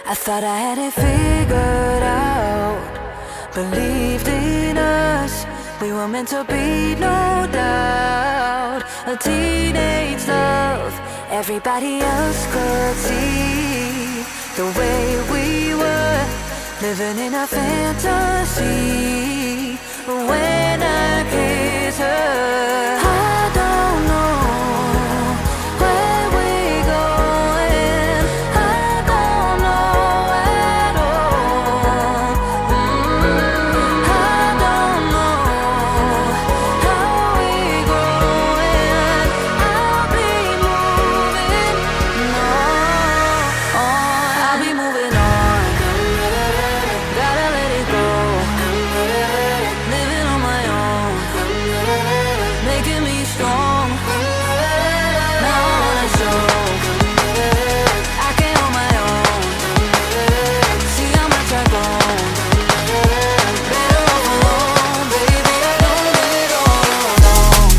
I thought I had it figured out. Believed in us, we were meant to be, no doubt. A teenage love, everybody else could see the way we were, living in a fantasy. But when I kiss her, I don't know where we're going. I don't know at all. I don't know how we're growing. I'll be moving on. I'll be moving on. Gotta let it go. Living on my own, making me strong. Now I wanna show I can on my own. See how much I've grown. Better off alone, baby. I don't live it all alone.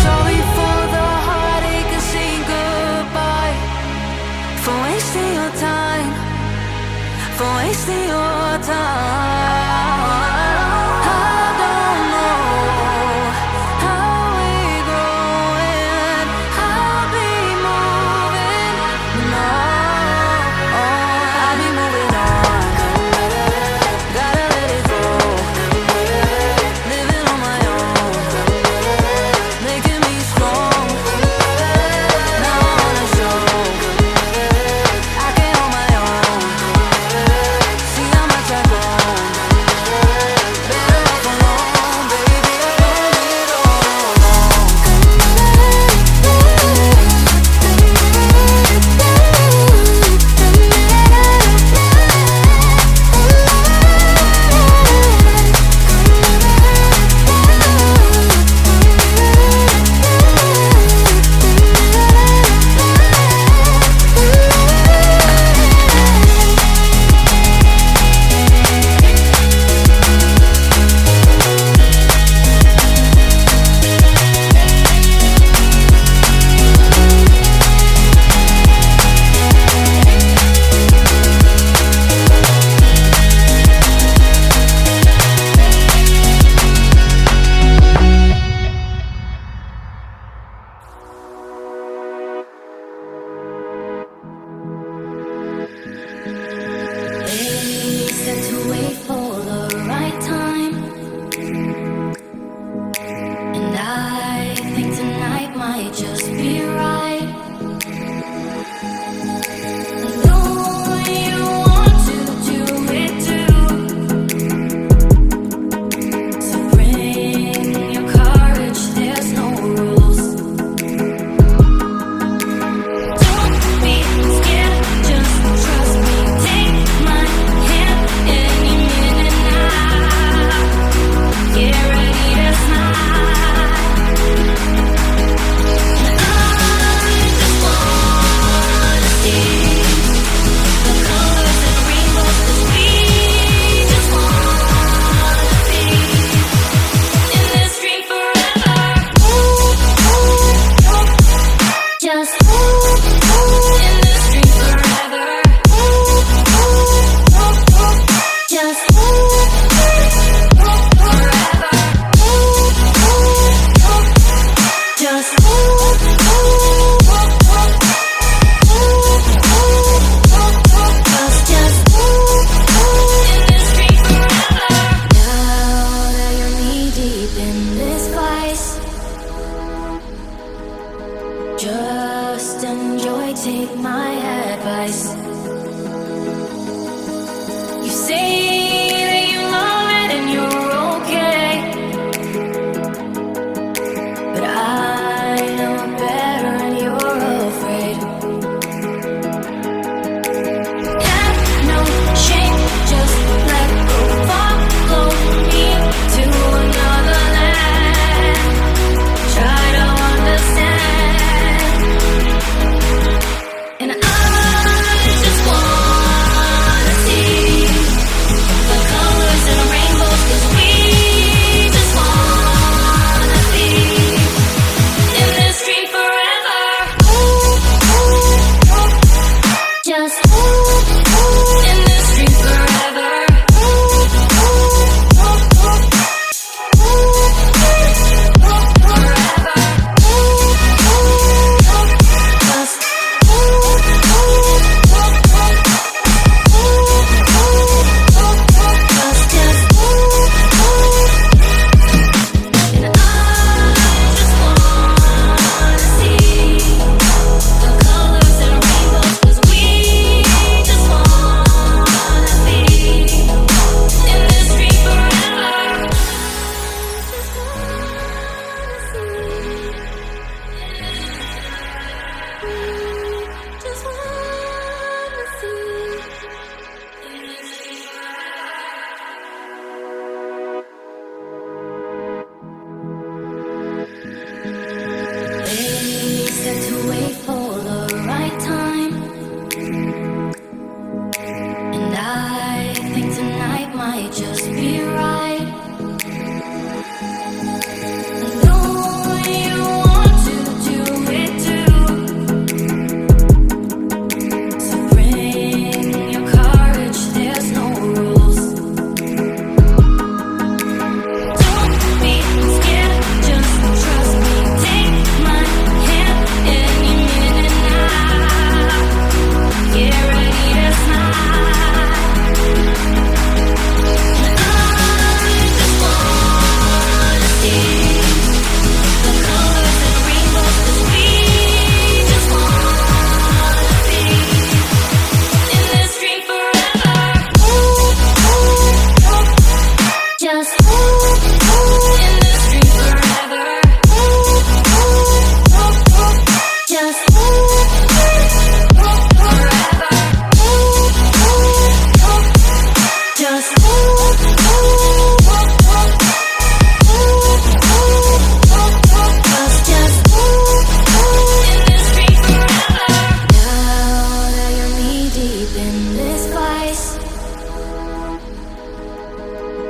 Sorry for the heartache and saying goodbye, for wasting your time, for wasting your time. I don't know how we're growing. I'll be moving on. I'll be moving on. Gotta let it go. Living on my own, making me strong. Now I wanna show I can on my own. See how much I've grown. Better off alone, baby. I don't live it all alone. They said to wait for the right time, and I think tonight might just be right. I know you want to do it too, so bring your courage, there's no rules. Don't be scared, just trust me. Take my hand any minute now. Get ready to smile. And I just wanna see the colors and rainbows, 'cause we just wanna be in this dream forever. Just in this dream forever. Just forever. Just in this dream forever. Now that you're knee deep in this vice, just enjoy, take my advice. You say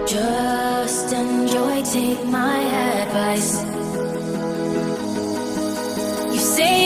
Just enjoy, take my advice. You say